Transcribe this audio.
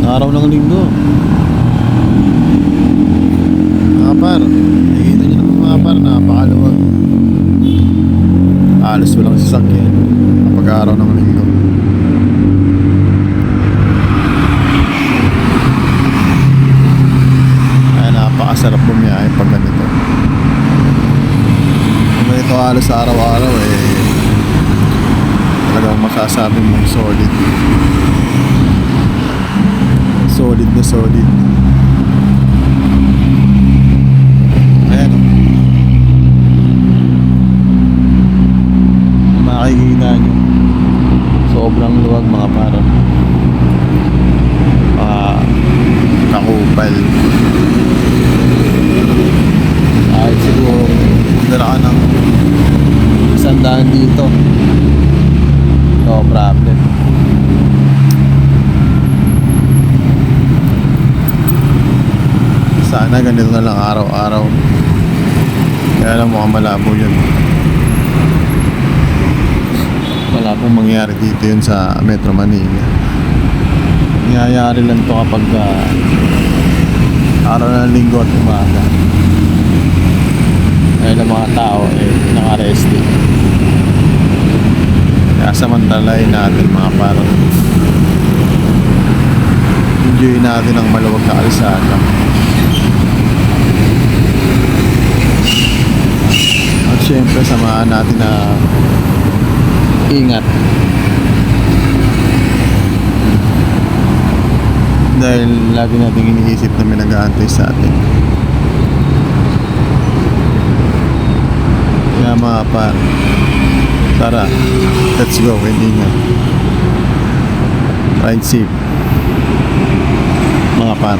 Araw ng linggo. Mga par, nakikita nyo naman mga par, napakaluwag. Halos walang sasakyan kapag araw ng linggo. Ay, napakasarap bumiyahe pag ganito. Kung ganito halos araw-araw talagang masasabi mong solid. Solid na solid. Ayan o. Makikita nyo, sobrang luwag mga parang kakupal. Kahit siguro dala ka ng 100 dito, no problem. Sana ganito na lang araw-araw. Kaya lang mukhang malabo yun. Wala pong mangyari dito yun sa Metro Manila. Nangyayari lang to kapag araw ng linggo at umaga. Dahil ang mga tao naka-resting. Kaya samantalahin natin mga parang enjoy natin ang maluwag na kalsada. At syempre samahan natin na ingat. Dahil lagi natin iniisip na may nag-aantay sa atin. Kaya mga par, tara, let's go and ingat. Ride safe mga par.